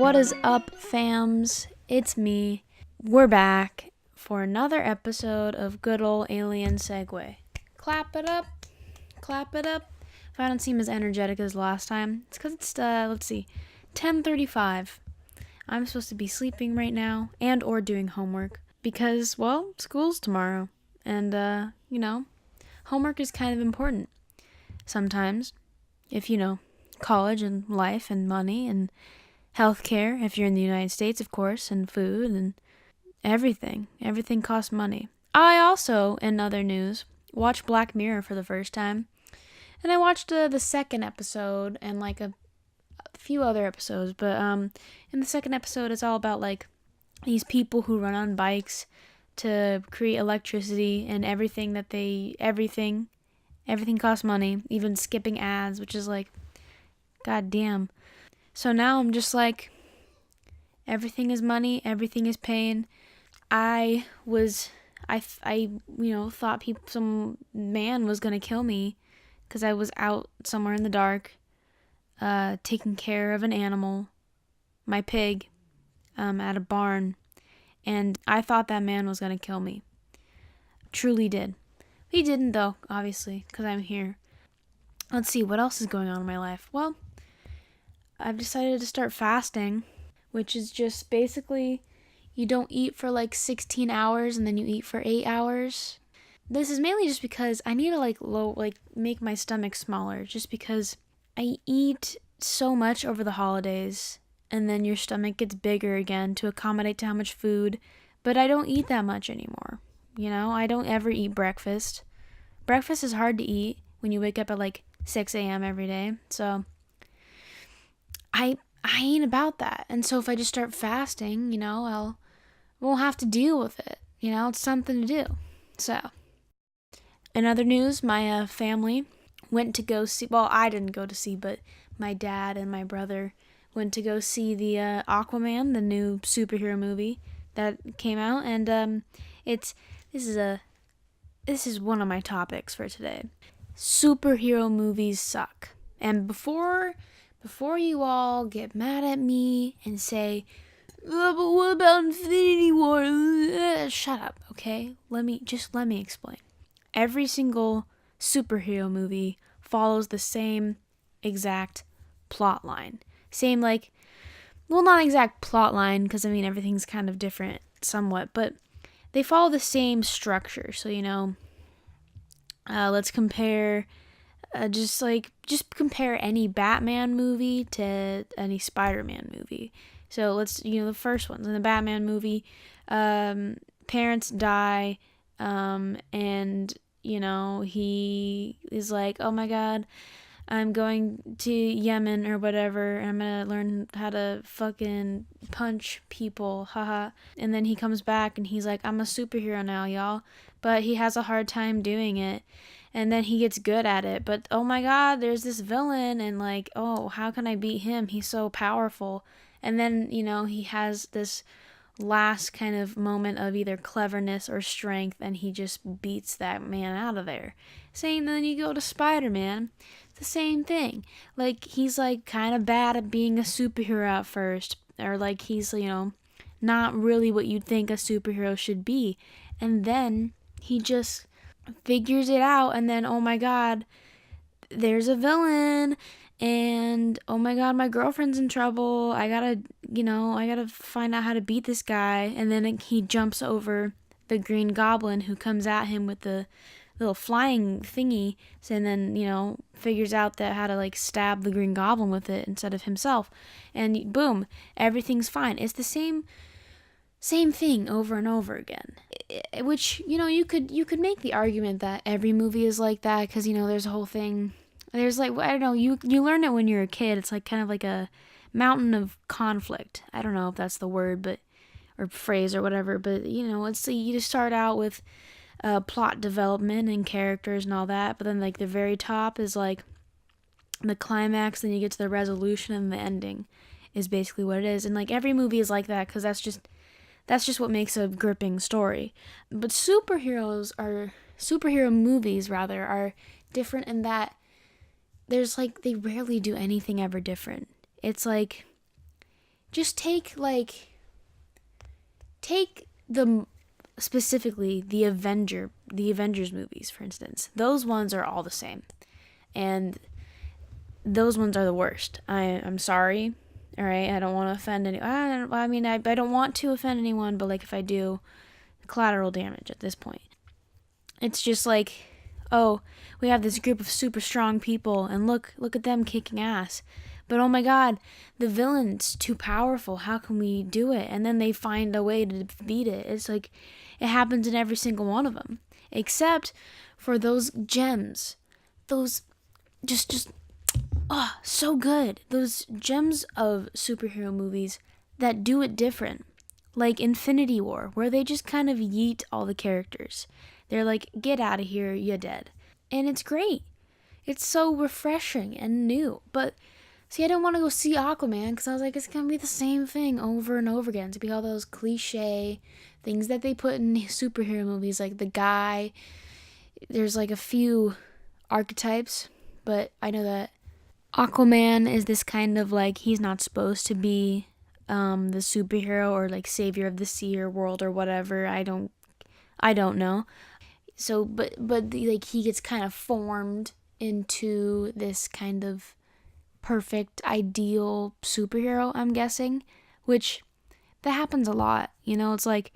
What is up, fams? It's me. We're back for another episode of good old Alien Segue. Clap it up. Clap it up. If I don't seem as energetic as last time, it's because it's, 10:35. I'm supposed to be sleeping right now and or doing homework because, well, school's tomorrow. And, homework is kind of important sometimes. If college and life and money and healthcare, if you're in the United States, of course, and food and everything. Everything costs money. I also, in other news, watched Black Mirror for the first time. And I watched the second episode and like a few other episodes. But in the second episode, it's all about like these people who run on bikes to create electricity and everything costs money, even skipping ads, which is like, god damn. So now I'm just like, everything is money, everything is pain. I thought some man was gonna kill me because I was out somewhere in the dark, taking care of an animal, my pig, at a barn, and I thought that man was gonna kill me. Truly did. He didn't though, obviously, because I'm here. Let's see, what else is going on in my life? Well, I've decided to start fasting, which is just basically you don't eat for like 16 hours and then you eat for 8 hours. This is mainly just because I need to make my stomach smaller, just because I eat so much over the holidays and then your stomach gets bigger again to accommodate to how much food, but I don't eat that much anymore. I don't ever eat breakfast. Breakfast is hard to eat when you wake up at like 6 a.m. every day, so I ain't about that. And so if I just start fasting, won't have to deal with it. It's something to do. So, in other news, my family went to go see, well, I didn't go to see, but my dad and my brother went to go see the Aquaman, the new superhero movie that came out. And this is one of my topics for today. Superhero movies suck. And before you all get mad at me and say, oh, but what about Infinity War? Shut up, okay? Let me explain. Every single superhero movie follows the same exact plot line. Same, not exact plot line, because, everything's kind of different somewhat, but they follow the same structure. So, let's compare... just compare any Batman movie to any Spider-Man movie. So let's, the first ones in the Batman movie, parents die, and, he is like, oh my god, I'm going to Yemen or whatever, and I'm gonna learn how to fucking punch people, haha. And then he comes back and he's like, I'm a superhero now, y'all. But he has a hard time doing it. And then he gets good at it. But, oh my god, there's this villain, and like, oh, how can I beat him? He's so powerful. And then, he has this last kind of moment of either cleverness or strength, and he just beats that man out of there. Then you go to Spider-Man, it's the same thing. Like, he's like kind of bad at being a superhero at first, or like he's, not really what you'd think a superhero should be. And then he just figures it out, and then, oh my god, there's a villain, and oh my god, my girlfriend's in trouble. I gotta find out how to beat this guy. And then he jumps over the Green Goblin, who comes at him with the little flying thingy, and then, figures out that how to like stab the Green Goblin with it instead of himself, and boom, everything's fine. It's the same thing over and over again, which, you could make the argument that every movie is like that, because, there's a whole thing, there's like, I don't know, you learn it when you're a kid. It's like kind of like a mountain of conflict. I don't know if that's the word, but, or phrase or whatever, but, it's like you just start out with plot development and characters and all that, but then like the very top is like the climax, then you get to the resolution, and the ending is basically what it is. And like every movie is like that, because that's just what makes a gripping story. But superhero movies are different in that there's like, they rarely do anything ever different. It's like just take the specifically the Avengers movies, for instance. Those ones are all the same, and those ones are the worst. I'm sorry. All right, I don't want to offend any. I don't want to offend anyone, but like if I do, collateral damage at this point. It's just like, oh, we have this group of super strong people, and look at them kicking ass. But oh my God, the villain's too powerful. How can we do it? And then they find a way to beat it. It's like it happens in every single one of them, except for those gems, those just so good. Those gems of superhero movies that do it different. Like Infinity War, where they just kind of yeet all the characters. They're like, get out of here, you're dead. And it's great. It's so refreshing and new. But, see, I didn't want to go see Aquaman because I was like, it's going to be the same thing over and over again. To be all those cliche things that they put in superhero movies, like the guy. There's like a few archetypes, but I know that Aquaman is this kind of like, he's not supposed to be the superhero or like savior of the sea or world or whatever. I don't know. So like he gets kind of formed into this kind of perfect ideal superhero, I'm guessing, which that happens a lot. It's like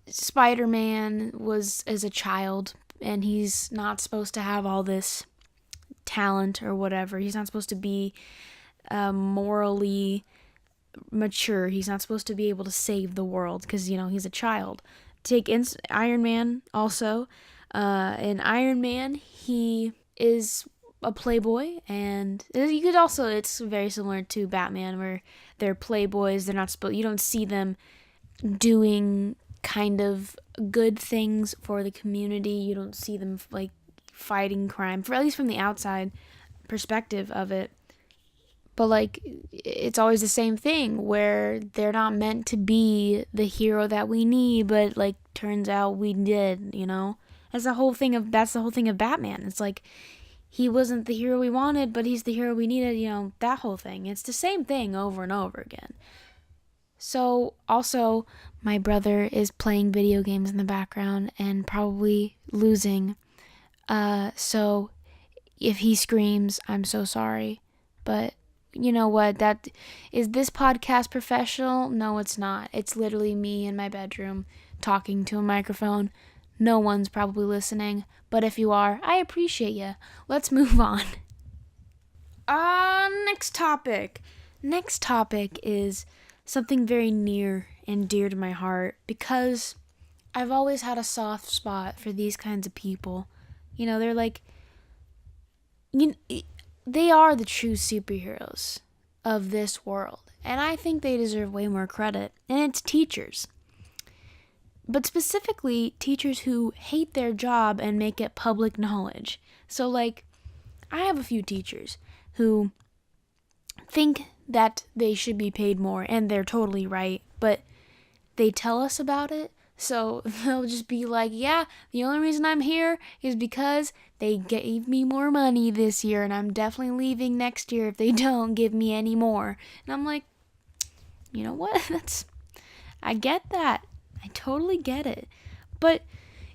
Spider-Man was as a child, and he's not supposed to have all this talent or whatever. He's not supposed to be morally mature. He's not supposed to be able to save the world because, he's a child. Take Iron Man also. In Iron Man, he is a playboy, and you could also, it's very similar to Batman, where they're playboys. They're not supposed, you don't see them doing kind of good things for the community. You don't see them like fighting crime, for at least from the outside perspective of it. But like, it's always the same thing where they're not meant to be the hero that we need, but like turns out we did. That's the whole thing of Batman. It's like he wasn't the hero we wanted, but he's the hero we needed. That whole thing. It's the same thing over and over again. So also, my brother is playing video games in the background and probably losing. So if he screams, I'm so sorry, but you know what? That is this podcast professional? No, it's not. It's literally me in my bedroom talking to a microphone. No one's probably listening, but if you are, I appreciate you. Let's move on. Next topic. Next topic is something very near and dear to my heart because I've always had a soft spot for these kinds of people. They're like, they are the true superheroes of this world. And I think they deserve way more credit. And it's teachers. But specifically, teachers who hate their job and make it public knowledge. So, like, I have a few teachers who think that they should be paid more, and they're totally right. But they tell us about it. So they'll just be like, yeah, the only reason I'm here is because they gave me more money this year, and I'm definitely leaving next year if they don't give me any more. And I'm like, you know what? I get that. I totally get it. But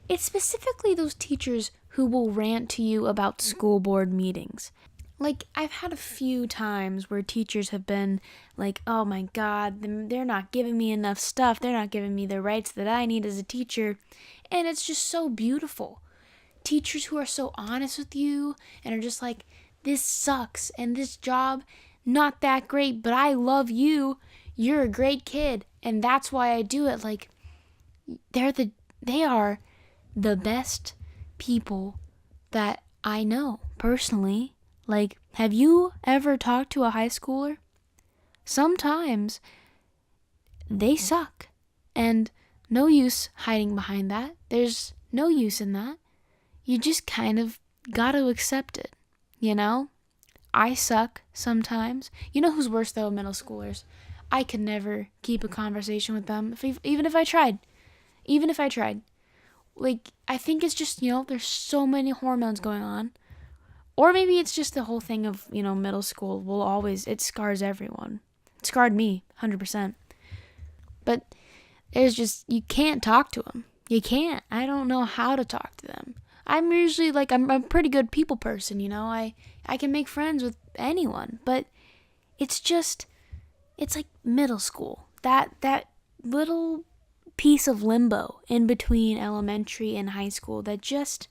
it's specifically those teachers who will rant to you about school board meetings. Like, I've had a few times where teachers have been like, oh my God, they're not giving me enough stuff. They're not giving me the rights that I need as a teacher. And it's just so beautiful. Teachers who are so honest with you and are just like, this sucks and this job, not that great, but I love you. You're a great kid. And that's why I do it. Like, they are the best people that I know personally. Like, have you ever talked to a high schooler? Sometimes they suck. And no use hiding behind that. There's no use in that. You just kind of got to accept it, I suck sometimes. You know who's worse, though? Middle schoolers. I could never keep a conversation with them, even if I tried. Like, I think it's just, there's so many hormones going on. Or maybe it's just the whole thing of, middle school it scars everyone. scarred me 100%. But you can't talk to them. You can't. I don't know how to talk to them. I'm usually I'm a pretty good people person, I can make friends with anyone, but it's like middle school. That little piece of limbo in between elementary and high school that just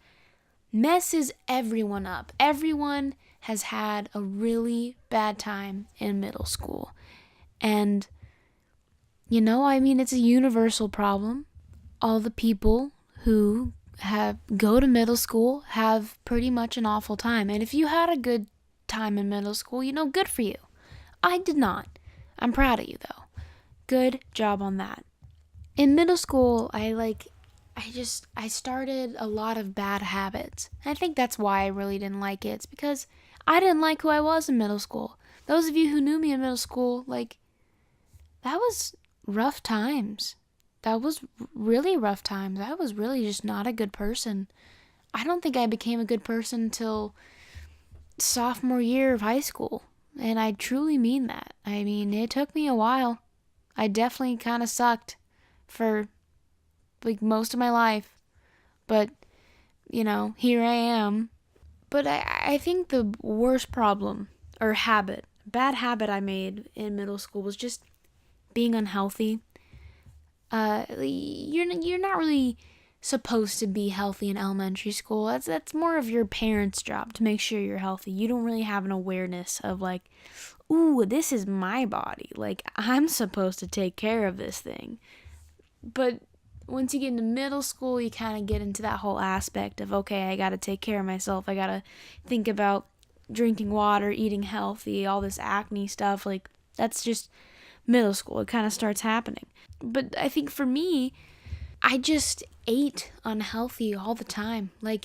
messes everyone up. Everyone has had a really bad time in middle school. And, it's a universal problem. All the people who go to middle school have pretty much an awful time. And if you had a good time in middle school, good for you. I did not. I'm proud of you, though. Good job on that. In middle school, I started a lot of bad habits. I think that's why I really didn't like it. It's because I didn't like who I was in middle school. Those of you who knew me in middle school, that was rough times. That was really rough times. I was really just not a good person. I don't think I became a good person until sophomore year of high school. And I truly mean that. It took me a while. I definitely kind of sucked for most of my life. But, here I am. But I think the worst problem or bad habit I made in middle school was just being unhealthy. You're not really supposed to be healthy in elementary school. That's more of your parents' job to make sure you're healthy. You don't really have an awareness of ooh, this is my body. I'm supposed to take care of this thing. But once you get into middle school, you kind of get into that whole aspect of, okay, I got to take care of myself. I got to think about drinking water, eating healthy, all this acne stuff. That's just middle school. It kind of starts happening. But I think for me, I just ate unhealthy all the time. I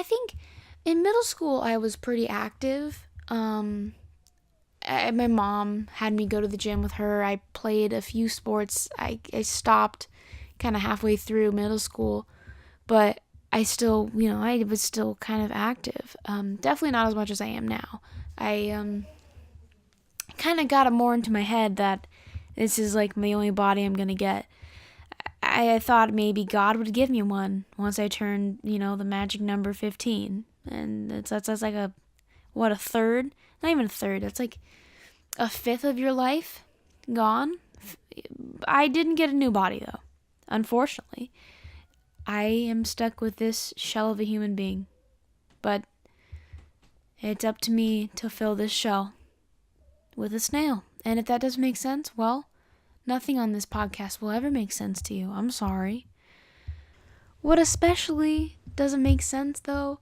think in middle school, I was pretty active. My mom had me go to the gym with her. I played a few sports. I stopped kind of halfway through middle school, but I still, I was still kind of active. Definitely not as much as I am now. I kind of got it more into my head that this is the only body I'm going to get. I thought maybe God would give me one once I turned, the magic number 15. And that's a third? Not even a third. That's a fifth of your life gone. I didn't get a new body, though. Unfortunately. I am stuck with this shell of a human being. But it's up to me to fill this shell with a snail. And if that doesn't make sense, well, nothing on this podcast will ever make sense to you. I'm sorry. What especially doesn't make sense, though,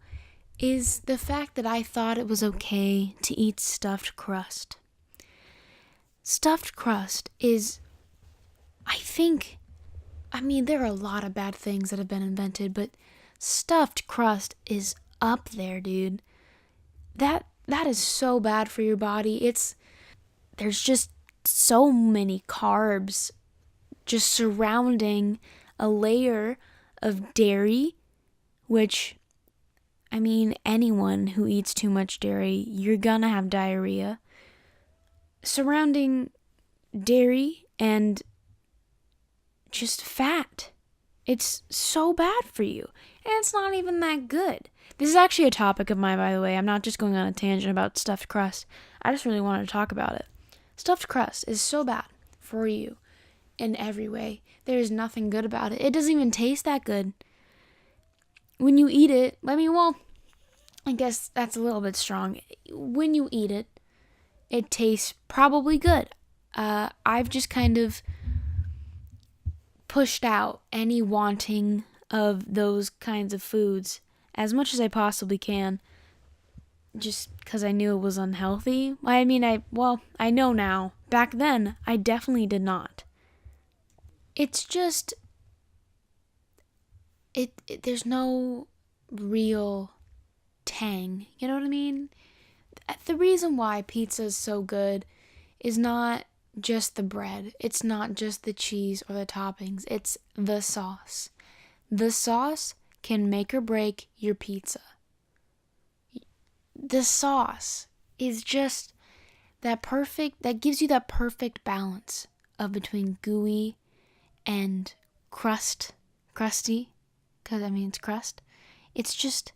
is the fact that I thought it was okay to eat stuffed crust. Stuffed crust is, there are a lot of bad things that have been invented, but stuffed crust is up there, dude. That is so bad for your body. There's just so many carbs just surrounding a layer of dairy, which, anyone who eats too much dairy, you're gonna have diarrhea. Surrounding dairy and just fat. It's so bad for you. And it's not even that good. This is actually a topic of mine, by the way. I'm not just going on a tangent about stuffed crust. I just really wanted to talk about it. Stuffed crust is so bad for you in every way. There is nothing good about it. It doesn't even taste that good. When you eat it, I guess that's a little bit strong. When you eat it, it tastes probably good. I've just kind of pushed out any wanting of those kinds of foods as much as I possibly can, just because I knew it was unhealthy. I know now. Back then, I definitely did not. It's just, there's no real tang. You know what I mean? The reason why pizza is so good is not just the bread. It's not just the cheese or the toppings. It's the sauce. The sauce can make or break your pizza. The sauce is just that gives you that perfect balance of between gooey and crusty, because it's crust. It's just,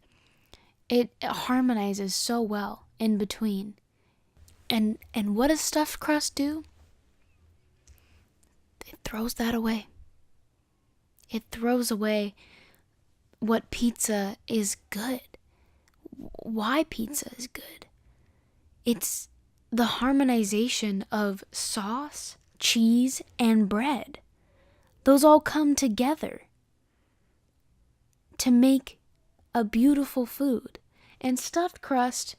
it harmonizes so well in between. And what does stuffed crust do? It throws that away. It throws away what pizza is good. Why pizza is good. It's the harmonization of sauce, cheese, and bread. Those all come together to make a beautiful food. And stuffed crust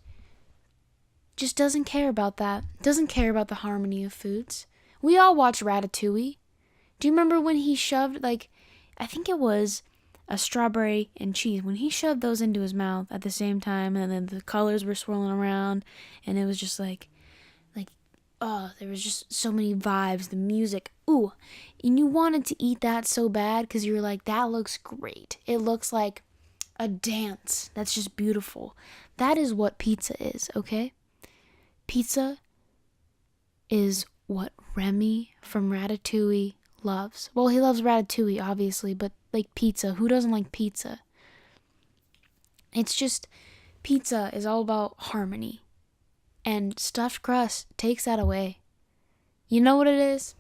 just doesn't care about that. Doesn't care about the harmony of foods. We all watch Ratatouille. Do you remember when he shoved, I think it was a strawberry and cheese, when he shoved those into his mouth at the same time, and then the colors were swirling around, and it was just there was just so many vibes, the music, ooh, and you wanted to eat that so bad because you were like, that looks great. It looks like a dance. That's just beautiful. That is what pizza is, okay? Pizza is what Remy from Ratatouille loves. Well, he loves Ratatouille, obviously, but pizza. Who doesn't like pizza? It's just, pizza is all about harmony. And stuffed crust takes that away. You know what it is?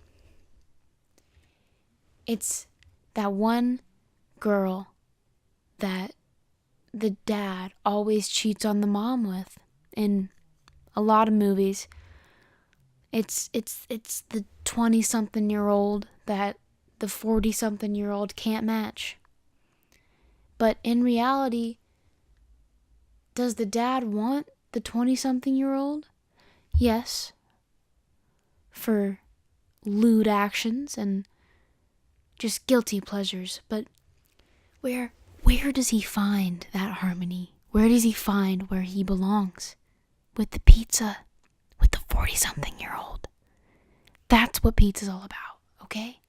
It's that one girl that the dad always cheats on the mom with in a lot of movies. It's the 20-something-year-old that the 40-something-year-old can't match. But in reality, does the dad want the 20-something-year-old? Yes. For lewd actions and just guilty pleasures. But where does he find that harmony? Where does he find where he belongs? With the pizza. With the 40-something-year-old. That's what pizza's all about, okay?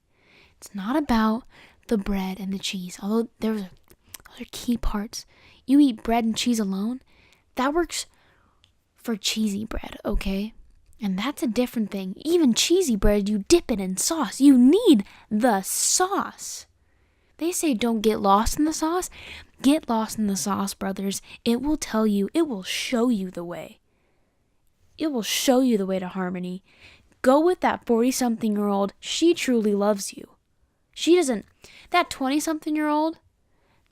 It's not about the bread and the cheese. Although those are key parts. You eat bread and cheese alone, that works for cheesy bread, okay? And that's a different thing. Even cheesy bread, you dip it in sauce. You need the sauce. They say don't get lost in the sauce. Get lost in the sauce, brothers. It will tell you, it will show you the way. It will show you the way to harmony. Go with that 40-something-year-old. She truly loves you. That 20-something-year-old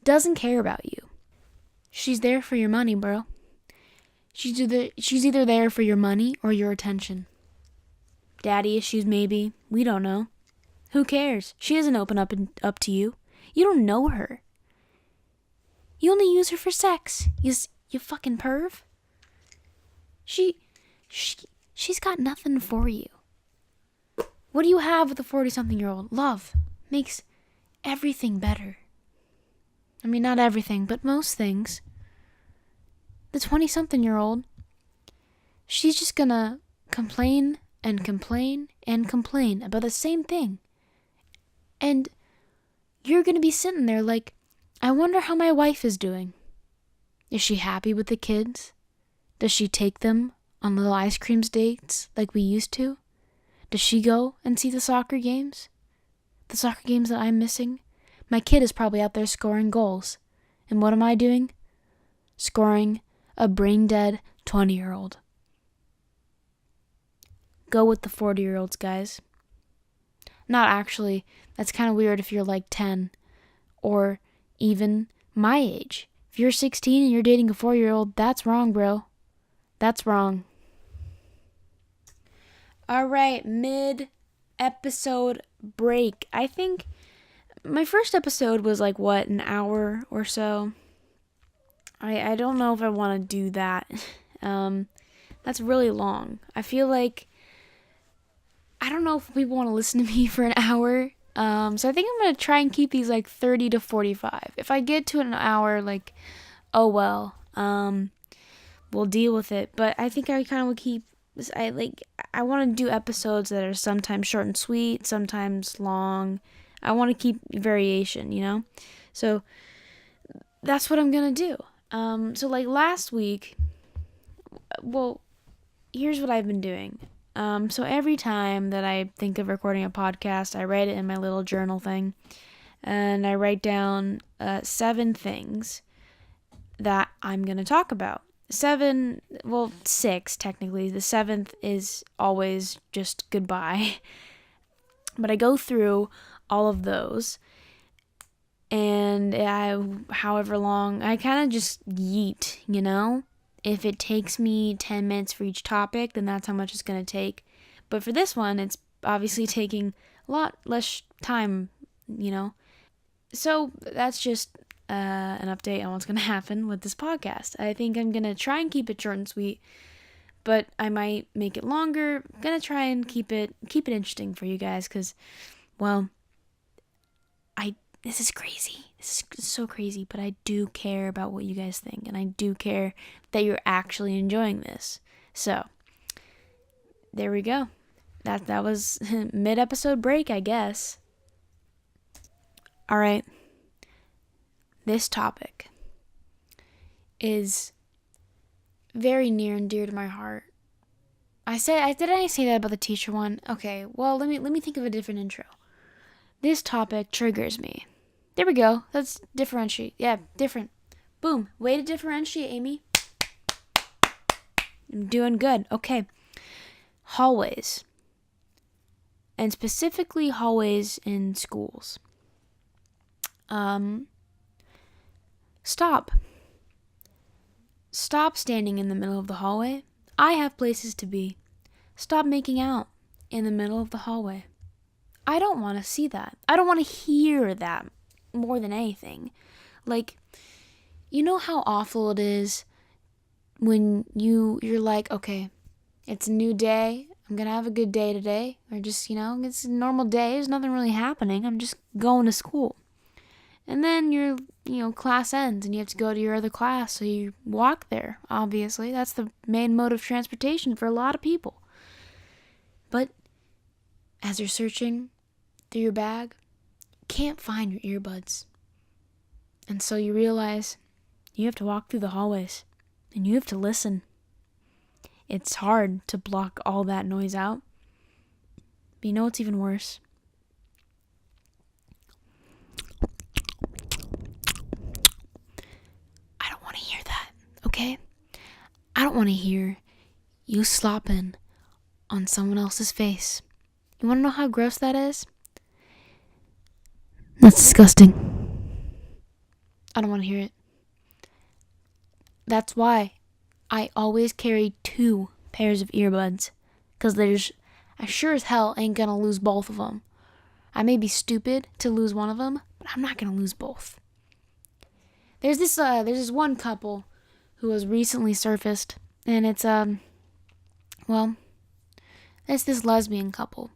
doesn't care about you. She's there for your money, bro. She's either there for your money or your attention. Daddy issues, maybe. We don't know. Who cares? She doesn't open up to you. You don't know her. You only use her for sex. You fucking perv. She's got nothing for you. What do you have with a 40-something-year-old? Love makes everything better. I mean, not everything, but most things. The 20-something-year-old, she's just gonna complain and complain and complain about the same thing. And you're gonna be sitting there like, I wonder how my wife is doing. Is she happy with the kids? Does she take them on little ice cream dates like we used to? Does she go and see the soccer games? The soccer games that I'm missing? My kid is probably out there scoring goals. And what am I doing? Scoring a brain-dead 20-year-old. Go with the 40-year-olds, guys. Not actually. That's kind of weird if you're like 10. Or even my age. If you're 16 and you're dating a 4-year-old, that's wrong, bro. That's wrong. All right, mid-episode break. I think my first episode was an hour or so. I don't know if I want to do that. That's really long. I feel like I don't know if people want to listen to me for an hour. So I think I'm going to try and keep these 30 to 45. If I get to an hour, oh well. We'll deal with it. But I think I kind of will keep, I want to do episodes that are sometimes short and sweet, sometimes long. I want to keep variation, So that's what I'm going to do. So last week, well, here's what I've been doing. So every time that I think of recording a podcast, I write it in my little journal thing, and I write down 7 things that I'm going to talk about. 6 technically. The 7th is always just goodbye. But I go through all of those, and however long, I kind of just yeet, If it takes me 10 minutes for each topic, then that's how much it's going to take. But for this one, it's obviously taking a lot less time, So that's just an update on what's going to happen with this podcast. I think I'm going to try and keep it short and sweet, but I might make it longer. I'm going to try and keep it interesting for you guys because, well, this is crazy. This is so crazy, but I do care about what you guys think, and I do care that you're actually enjoying this. So, there we go. That was mid-episode break, I guess. All right. This topic is very near and dear to my heart. Did I say that about the teacher one? Okay, well, let me think of a different intro. This topic triggers me. There we go. That's differentiate. Yeah, different. Boom. Way to differentiate, Amy. I'm doing good. Okay. Hallways. And specifically hallways in schools. Stop. Stop standing in the middle of the hallway. I have places to be. Stop making out in the middle of the hallway. I don't want to see that. I don't want to hear that more than anything. Like, you know how awful it is when you're like, okay, it's a new day. I'm going to have a good day today. Or just, it's a normal day. There's nothing really happening. I'm just going to school. And then your, class ends and you have to go to your other class. So you walk there, obviously. That's the main mode of transportation for a lot of people. But as you're searching through your bag, you can't find your earbuds. And so you realize you have to walk through the hallways and you have to listen. It's hard to block all that noise out. But you know what's even worse? I don't want to hear that, okay? I don't want to hear you slopping on someone else's face. You want to know how gross that is? That's disgusting. I don't want to hear it. That's why I always carry 2 pairs of earbuds. Because I sure as hell ain't going to lose both of them. I may be stupid to lose one of them, but I'm not going to lose both. There's this one couple who has recently surfaced. And it's, it's this lesbian couple.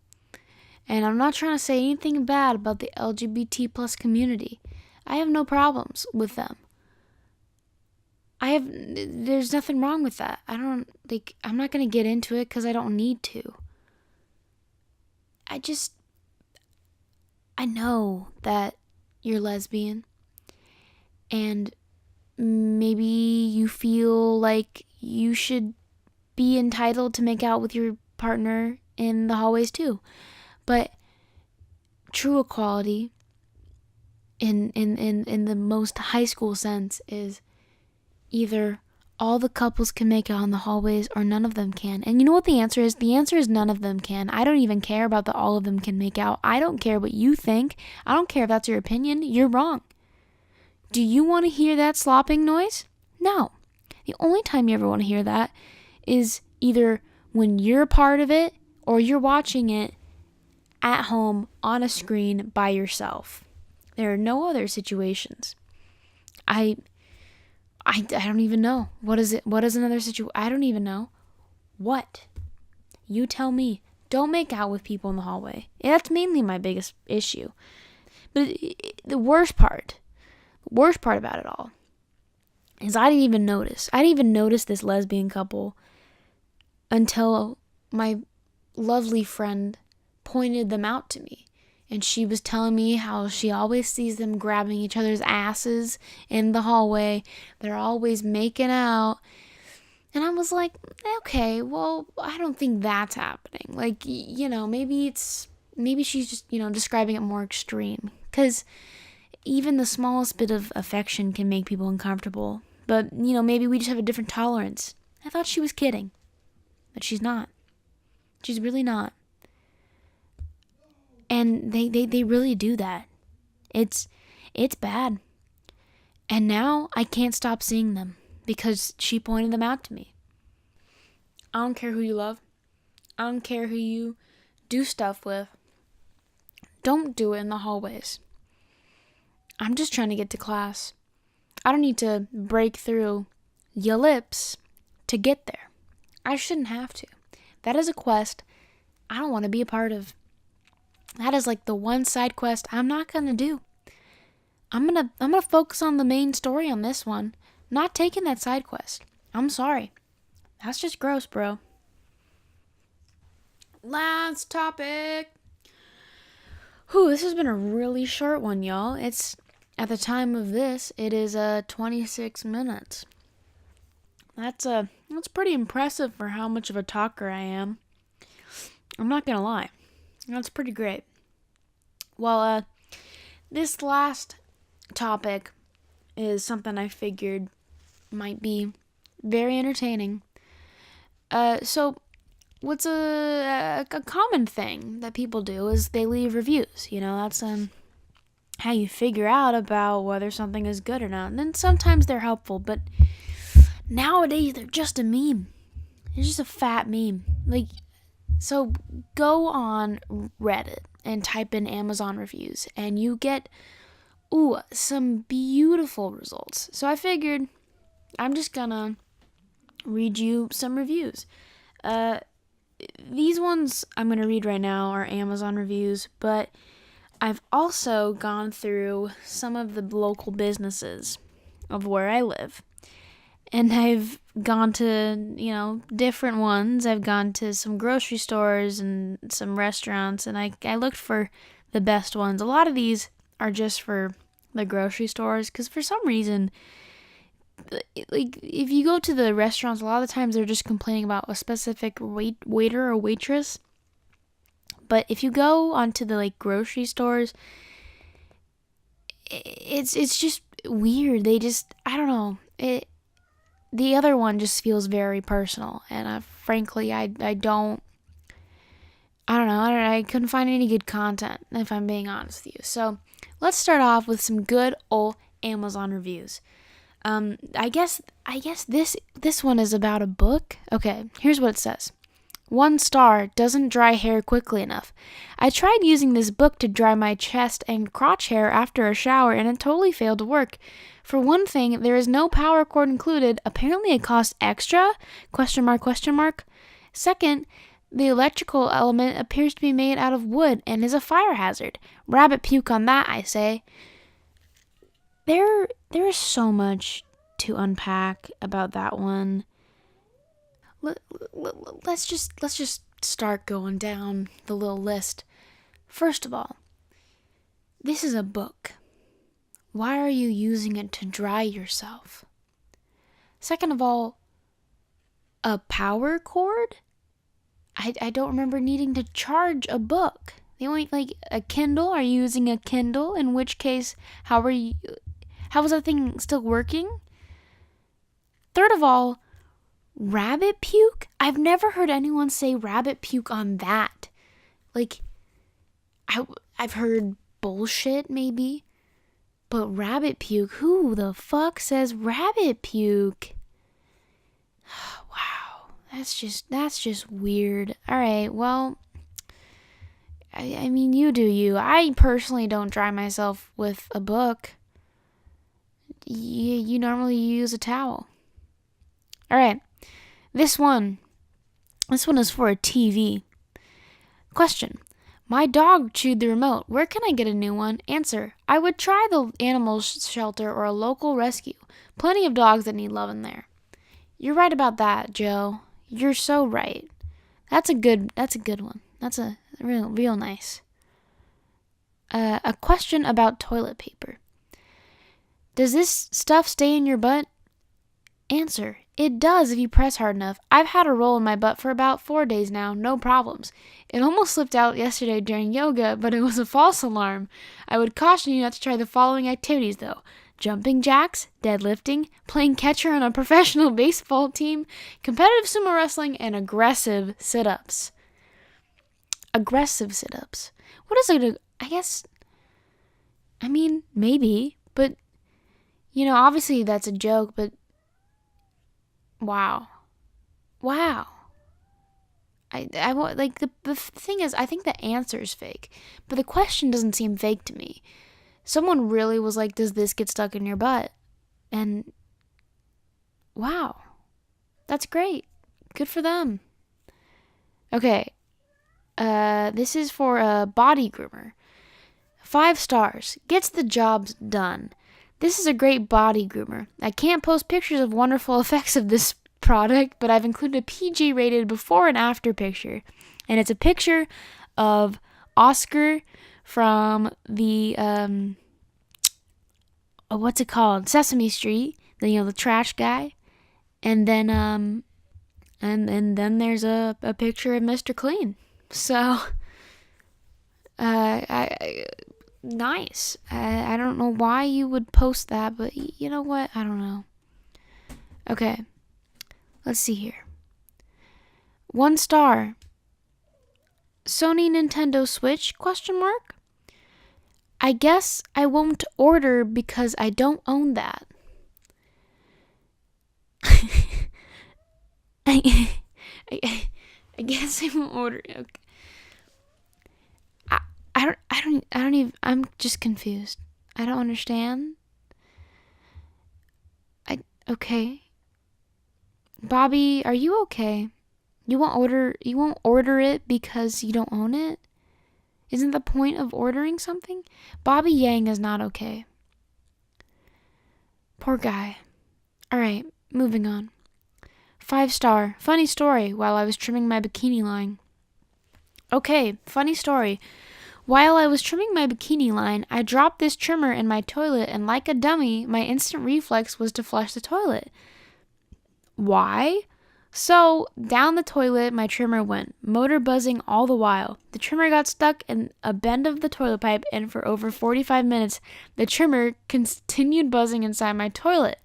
And I'm not trying to say anything bad about the LGBT plus community. I have no problems with them. There's nothing wrong with that. I'm not going to get into it because I don't need to. I know that you're lesbian. And maybe you feel like you should be entitled to make out with your partner in the hallways too. But true equality in the most high school sense is either all the couples can make out in the hallways or none of them can. And you know what the answer is? The answer is none of them can. I don't even care about the all of them can make out. I don't care what you think. I don't care if that's your opinion. You're wrong. Do you want to hear that slopping noise? No. The only time you ever want to hear that is either when you're a part of it or you're watching it at home on a screen by yourself. There are no other situations. I don't even know. What is it? What is another situation? I don't even know. What? You tell me. Don't make out with people in the hallway. That's mainly my biggest issue. But the worst part about it all is I didn't even notice. I didn't even notice this lesbian couple until my lovely friend pointed them out to me. And she was telling me how she always sees them grabbing each other's asses in the hallway. They're always making out. And I was like, okay, well, I don't think that's happening. Like, maybe she's just, describing it more extreme. Because even the smallest bit of affection can make people uncomfortable. But, maybe we just have a different tolerance. I thought she was kidding. But she's not. She's really not. And they really do that. It's bad. And now I can't stop seeing them because she pointed them out to me. I don't care who you love. I don't care who you do stuff with. Don't do it in the hallways. I'm just trying to get to class. I don't need to break through your lips to get there. I shouldn't have to. That is a quest I don't want to be a part of. That is like the one side quest I'm not going to do. I'm gonna focus on the main story on this one. Not taking that side quest. I'm sorry. That's just gross, bro. Last topic. This has been a really short one, y'all. It's, at the time of this, it is 26 minutes. That's pretty impressive for how much of a talker I am. I'm not gonna lie. That's pretty great. Well, this last topic is something I figured might be very entertaining. So what's a common thing that people do is they leave reviews. That's how you figure out about whether something is good or not. And then sometimes they're helpful, but nowadays they're just a meme. It's just a fat meme. So go on Reddit and type in Amazon reviews, and you get some beautiful results. So I figured I'm just gonna read you some reviews. These ones I'm gonna read right now are Amazon reviews, but I've also gone through some of the local businesses of where I live. And I've gone to, different ones. I've gone to some grocery stores and some restaurants, and I looked for the best ones. A lot of these are just for the grocery stores, because for some reason, if you go to the restaurants, a lot of the times they're just complaining about a specific waiter or waitress. But if you go onto the grocery stores, it's just weird. They just, I don't know. The other one just feels very personal, and frankly, I don't know. I couldn't find any good content, if I'm being honest with you. So let's start off with some good old Amazon reviews. I guess this one is about a book. Okay, here's what it says. 1 star, doesn't dry hair quickly enough. I tried using this book to dry my chest and crotch hair after a shower, and it totally failed to work. For one thing, there is no power cord included. Apparently it costs extra? ? Second, the electrical element appears to be made out of wood and is a fire hazard. Rabbit puke on that, I say. There is so much to unpack about that one. Let's just start going down the little list. First of all, this is a book. Why are you using it to dry yourself? Second of all, a power cord? I don't remember needing to charge a book. The only, a Kindle? Are you using a Kindle? In which case, how is that thing still working? Third of all, rabbit puke? I've never heard anyone say rabbit puke on that. I've heard bullshit, maybe. But rabbit puke? Who the fuck says rabbit puke? Wow. That's just weird. Alright, well, I mean, you do you. I personally don't dry myself with a book. You normally use a towel. Alright. This one is for a TV. Question. My dog chewed the remote. Where can I get a new one? Answer. I would try the animal shelter or a local rescue. Plenty of dogs that need love in there. You're right about that, Joe. You're so right. That's a good one. That's a real nice. A question about toilet paper. Does this stuff stay in your butt? Answer: it does if you press hard enough. I've had a roll in my butt for about 4 days now, no problems. It almost slipped out yesterday during yoga, but it was a false alarm. I would caution you not to try the following activities though: jumping jacks, deadlifting, playing catcher on a professional baseball team, competitive sumo wrestling, and aggressive sit-ups. Aggressive sit-ups. What is it? Maybe, but, obviously that's a joke, but wow. The thing is, I think the answer is fake, but the question doesn't seem fake to me. Someone really was like, does this get stuck in your butt? And wow, that's great. Good for them. Okay, this is for a body groomer. 5 stars. Gets the job done. This is a great body groomer. I can't post pictures of wonderful effects of this product, but I've included a PG rated before and after picture. And it's a picture of Oscar from the, what's it called? Sesame Street. The trash guy. And then, and then there's a picture of Mr. Clean. So, nice. I don't know why you would post that, but you know what? I don't know. Okay. Let's see here. 1 star. Sony Nintendo Switch? ? I guess I won't order because I don't own that. I guess I won't order. Okay. I don't even, I'm just confused. I don't understand. Okay. Bobby, are you okay? You won't order it because you don't own it? Isn't the point of ordering something? Bobby Yang is not okay. Poor guy. Alright, moving on. 5 star. Funny story while I was trimming my bikini line. Okay, funny story. While I was trimming my bikini line, I dropped this trimmer in my toilet, and like a dummy, my instant reflex was to flush the toilet. Why? So, down the toilet my trimmer went, motor buzzing all the while. The trimmer got stuck in a bend of the toilet pipe, and for over 45 minutes, the trimmer continued buzzing inside my toilet.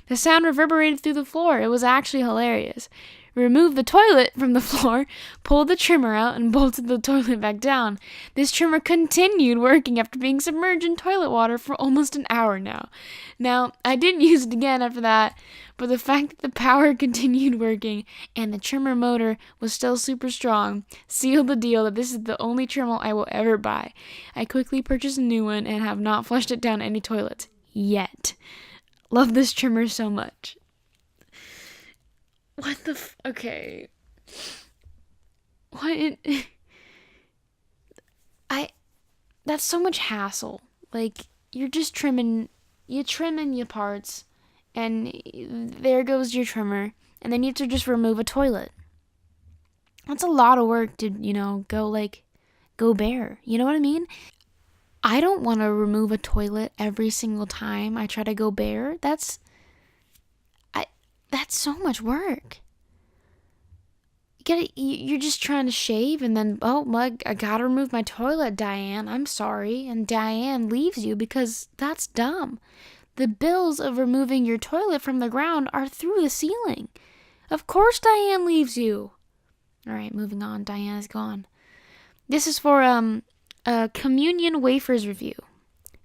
The sound reverberated through the floor. It was actually hilarious. Removed the toilet from the floor, pulled the trimmer out, and bolted the toilet back down. This trimmer continued working after being submerged in toilet water for almost an hour now. Now, I didn't use it again after that, but the fact that the power continued working and the trimmer motor was still super strong sealed the deal that this is the only trimmer I will ever buy. I quickly purchased a new one and have not flushed it down any toilets. Yet. Love this trimmer so much. What the okay. What that's so much hassle. Like, you're just trimming your parts, and there goes your trimmer, and then you have to just remove a toilet. That's a lot of work to, go bare. You know what I mean? I don't want to remove a toilet every single time I try to go bare. That's so much work. You're just trying to shave, and then, I gotta remove my toilet, Diane. I'm sorry. And Diane leaves you because that's dumb. The bills of removing your toilet from the ground are through the ceiling. Of course Diane leaves you. All right, moving on. Diane is gone. This is for a communion wafers review.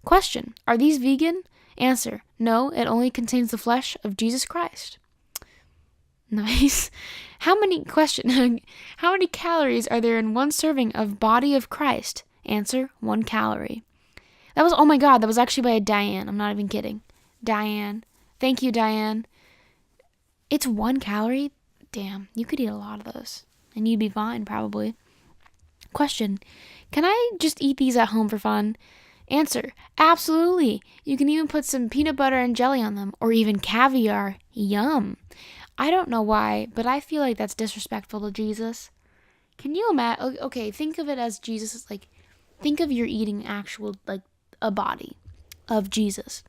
Question: are these vegan? Answer: no, it only contains the flesh of Jesus Christ. Nice. How many calories are there in 1 serving of body of Christ? Answer: 1 calorie. That was actually by a Diane. I'm not even kidding. Diane. Thank you, Diane. It's 1 calorie? Damn, you could eat a lot of those. And you'd be fine, probably. Question: can I just eat these at home for fun? Answer: absolutely. You can even put some peanut butter and jelly on them, or even caviar. Yum. I don't know why, but I feel like that's disrespectful to Jesus. Can you imagine? Okay, think of it as Jesus. Think of you're eating actual, a body of Jesus.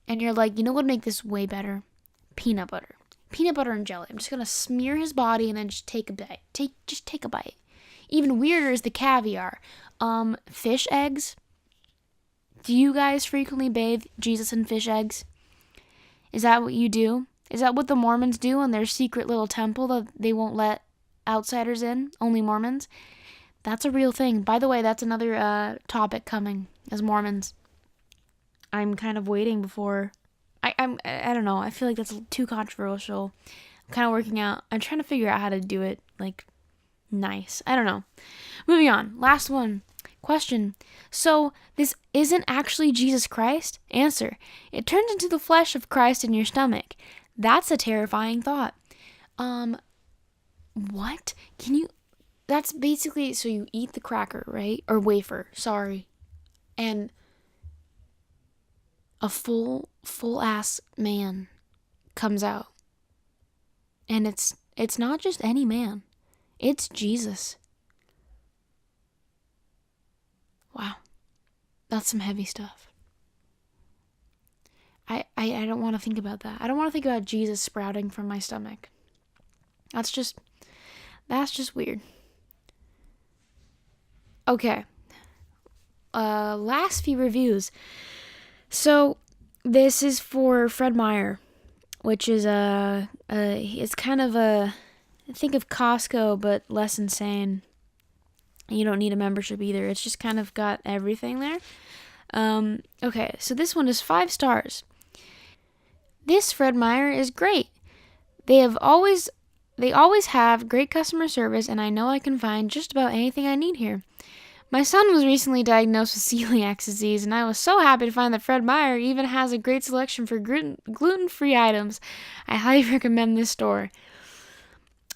And you're like, you know what would make this way better? peanut butter. Peanut butter and jelly. I'm just going to smear his body and then just take a bite. Just take a bite. Even weirder is the caviar. Fish eggs. Do you guys frequently bathe Jesus in fish eggs? Is that what you do? Is that what the Mormons do in their secret little temple that they won't let outsiders in? Only Mormons? That's a real thing. By the way, that's another topic coming as Mormons. I'm kind of waiting before... I don't know. I feel like that's too controversial. I'm kind of working out. I'm trying to figure out how to do it, like, nice. I don't know. Moving on. Last one. Question. So, this isn't actually Jesus Christ? Answer. It turns into the flesh of Christ in your stomach. That's a terrifying thought. What? Can you... That's basically... So you eat the cracker, right? Or wafer. Sorry. And a full-ass man comes out. And it's not just any man. It's Jesus. Wow. That's some heavy stuff. I don't want to think about that. I don't want to think about Jesus sprouting from my stomach. That's just weird. Okay. Last few reviews. So, this is for Fred Meyer, which is it's kind of think of Costco, but less insane. You don't need a membership either. It's just kind of got everything there. Okay, so this one is 5 stars. This Fred Meyer is great. They always have great customer service, and I know I can find just about anything I need here. My son was recently diagnosed with celiac disease, and I was so happy to find that Fred Meyer even has a great selection for gluten-free items. I highly recommend this store.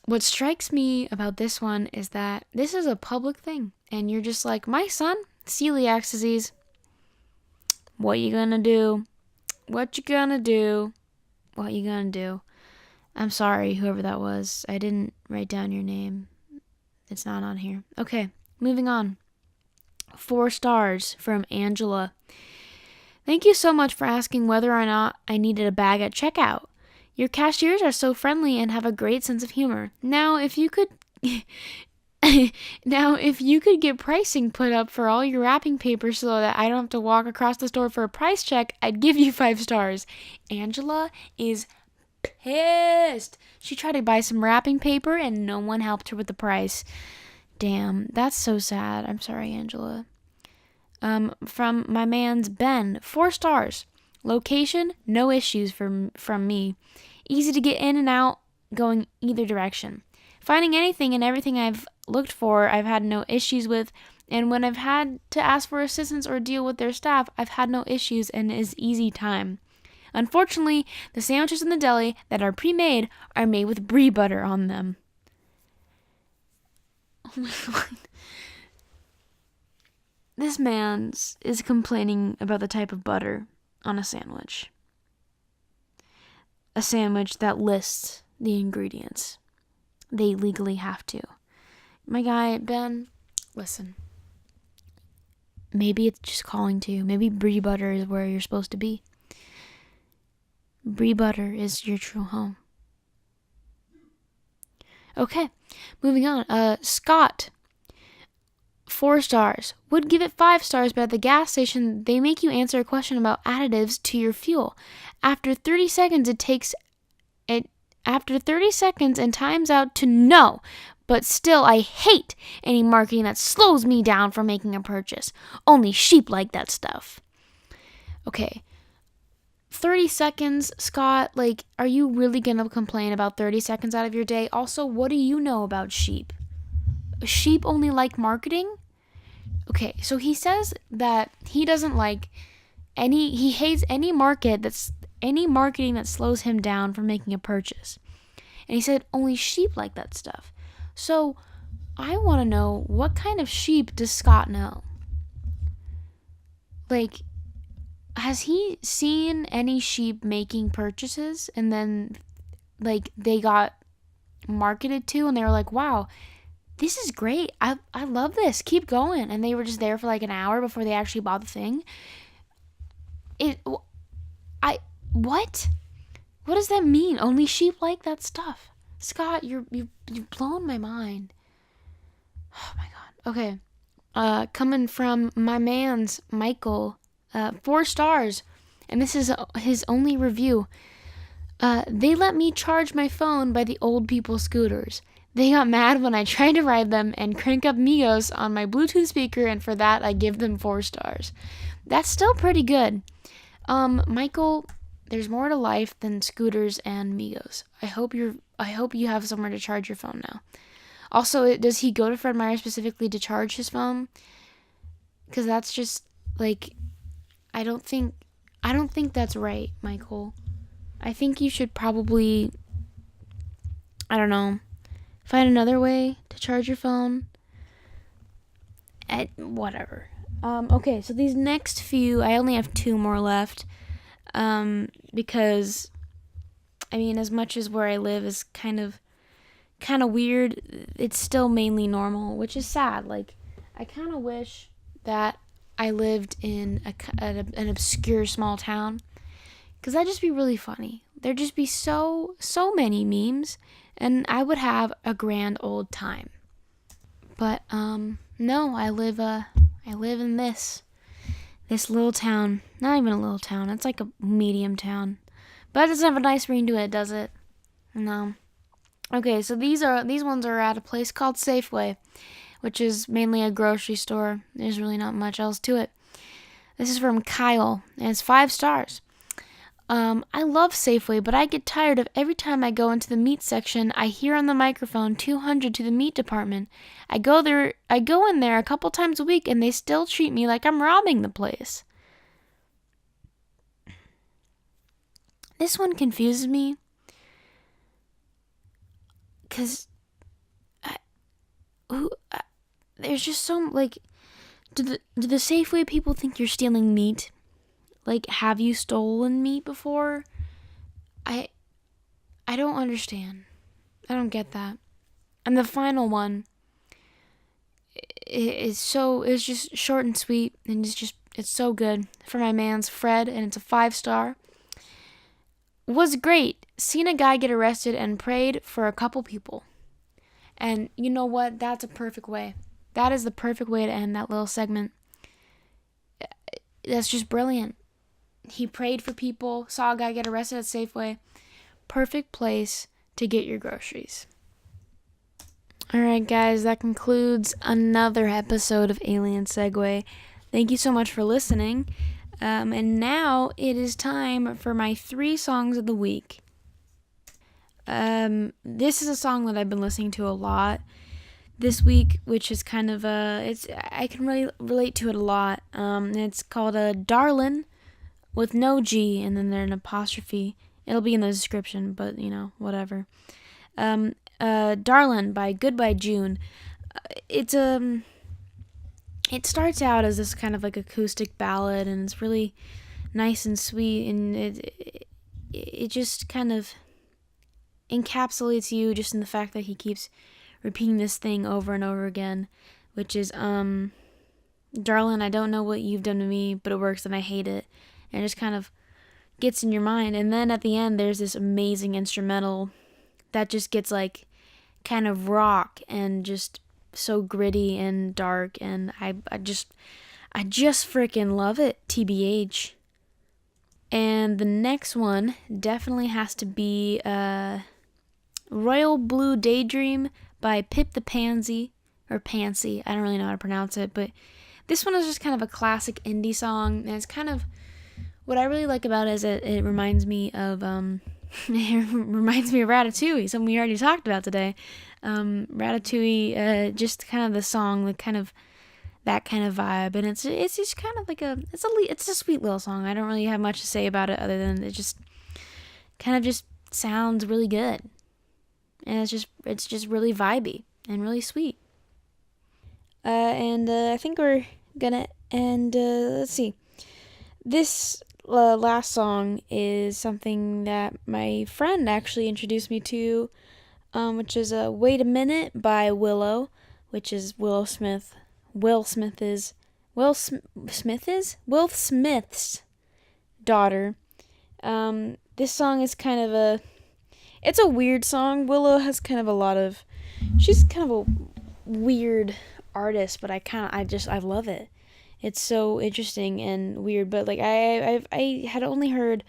What strikes me about this one is that this is a public thing, and you're just like, my son, celiac disease. What you gonna do? What you gonna do? What you gonna do? I'm sorry, whoever that was. I didn't write down your name. It's not on here. Okay, moving on. 4 stars from Angela. Thank you so much for asking whether or not I needed a bag at checkout. Your cashiers are so friendly and have a great sense of humor. Now, if you could get pricing put up for all your wrapping paper so that I don't have to walk across the store for a price check, I'd give you 5 stars. Angela is pissed. She tried to buy some wrapping paper and no one helped her with the price. Damn, that's so sad. I'm sorry, Angela. From my man's Ben, 4 stars. Location, no issues from me. Easy to get in and out, going either direction. Finding anything and everything I've looked for, I've had no issues with, and when I've had to ask for assistance or deal with their staff, I've had no issues and is easy time. Unfortunately, the sandwiches in the deli that are pre-made are made with brie butter on them. Oh my god. This man is complaining about the type of butter on a sandwich. A sandwich that lists the ingredients. They legally have to. My guy, Ben, listen. Maybe it's just calling to you. Maybe brie butter is where you're supposed to be. Brie butter is your true home. Okay, moving on. Scott, 4 stars. Would give it 5 stars, but at the gas station, they make you answer a question about additives to your fuel. After 30 seconds, After 30 seconds and times out to no. But still, I hate any marketing that slows me down from making a purchase. Only sheep like that stuff. Okay. 30 seconds, Scott, like, are you really gonna complain about 30 seconds out of your day? Also, what do you know about sheep? Sheep only like marketing? Okay, so he says that he doesn't like he hates any marketing that slows him down from making a purchase. And he said only sheep like that stuff. So, I want to know, what kind of sheep does Scott know? Like, has he seen any sheep making purchases and then, like, they got marketed to and they were like, wow, this is great. I love this. Keep going. And they were just there for like an hour before they actually bought the thing. What? What does that mean? Only sheep like that stuff. Scott, you've blown my mind. Oh my god. Okay. Coming from my man's Michael, 4 stars, and this is his only review. They let me charge my phone by the old people scooters. They got mad when I tried to ride them and crank up Migos on my Bluetooth speaker, and for that I give them 4 stars. That's still pretty good. Michael, there's more to life than scooters and Migos. I hope you have somewhere to charge your phone now. Also, does he go to Fred Meyer specifically to charge his phone? Because that's just like, I don't think that's right, Michael. I think you should probably, I don't know, find another way to charge your phone. Whatever. Okay, so these next few, I only have 2 more left. Because, I mean, as much as where I live is kind of weird, it's still mainly normal, which is sad. Like, I kind of wish that I lived in an obscure small town, because that'd just be really funny. There'd just be so many memes, and I would have a grand old time. But no, I live in this little town. Not even a little town. It's like a medium town. But it doesn't have a nice ring to it, does it? No. Okay, so these ones are at a place called Safeway, which is mainly a grocery store. There's really not much else to it. This is from Kyle, and it's 5 stars. I love Safeway, but I get tired of every time I go into the meat section, I hear on the microphone 200 to the meat department. I go in there a couple times a week, and they still treat me like I'm robbing the place. This one confuses me, because there's just so, like, do the Safeway people think you're stealing meat? Like, have you stolen meat before? I don't understand. I don't get that. And the final one is just short and sweet, and it's so good. For my man's Fred, and it's a 5 star. Was great. Seen a guy get arrested and prayed for a couple people. And you know what? That's a perfect way. That is the perfect way to end that little segment. That's just brilliant. He prayed for people, saw a guy get arrested at Safeway. Perfect place to get your groceries. Alright, guys, that concludes another episode of Alien Segue. Thank you so much for listening. And now it is time for my 3 songs of the week. This is a song that I've been listening to a lot this week, which is kind of I can really relate to it a lot. It's called Darlin', with no G, and then there's an apostrophe. It'll be in the description, but, whatever. Darlin' by Goodbye June. It starts out as this kind of like acoustic ballad, and it's really nice and sweet, and it just kind of encapsulates you just in the fact that he keeps repeating this thing over and over again, which is, Darlin', I don't know what you've done to me, but it works and I hate it. And it just kind of gets in your mind. And then at the end, there's this amazing instrumental that just gets like kind of rock and just so gritty and dark. And I just freaking love it, TBH. And the next one definitely has to be Royal Blue Daydream by Pip the Pansy, or Pansy. I don't really know how to pronounce it, but this one is just kind of a classic indie song, and it's kind of, what I really like about it is it reminds me of Ratatouille, something we already talked about today. Ratatouille, just kind of the song, the kind of that kind of vibe, and it's just kind of like it's a sweet little song. I don't really have much to say about it other than it just kind of just sounds really good, and it's just really vibey and really sweet. And I think we're gonna end. Let's see. This last song is something that my friend actually introduced me to, which is Wait a Minute by Willow, which is Will Smith's daughter. This song is kind of it's a weird song. Willow has kind of a lot of, she's kind of a weird artist, but I love it. It's so interesting and weird, but like I had only heard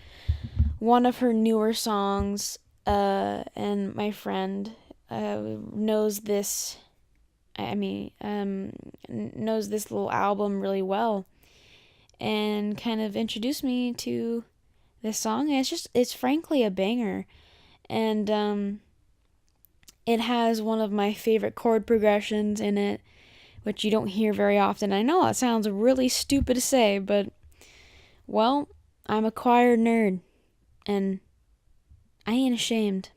one of her newer songs, and my friend knows this. I mean, knows this little album really well, and kind of introduced me to this song. And it's frankly a banger, and it has one of my favorite chord progressions in it, which you don't hear very often. I know it sounds really stupid to say, but well, I'm a choir nerd, and I ain't ashamed.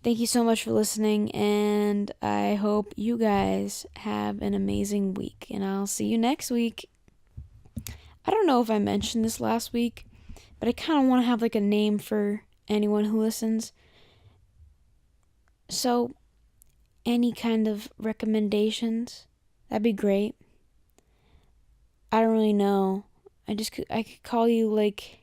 Thank you so much for listening, and I hope you guys have an amazing week, and I'll see you next week. I don't know if I mentioned this last week, but I kind of want to have like a name for anyone who listens. So, any kind of recommendations, that'd be great. I don't really know. I could call you like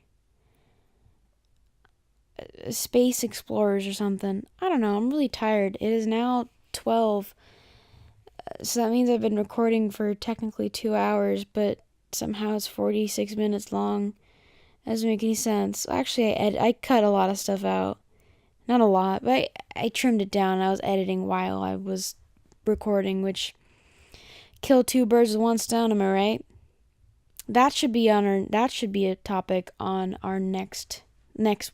space explorers or something. I don't know. I'm really tired. It is now 12. So that means I've been recording for technically 2 hours, but somehow it's 46 minutes long. That doesn't make any sense. Actually, I cut a lot of stuff out. Not a lot, but I trimmed it down. I was editing while I was recording, which kill two birds with one stone, am I right? That should be a topic on our next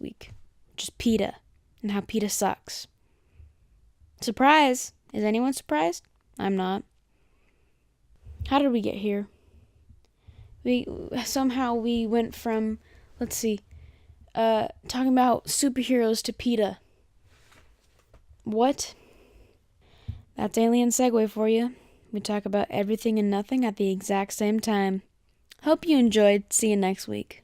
week. Just PETA and how PETA sucks. Surprise! Is anyone surprised? I'm not. How did we get here? We went from, let's see, talking about superheroes to PETA. What? That's Alien Segue for you. We talk about everything and nothing at the exact same time. Hope you enjoyed. See you next week.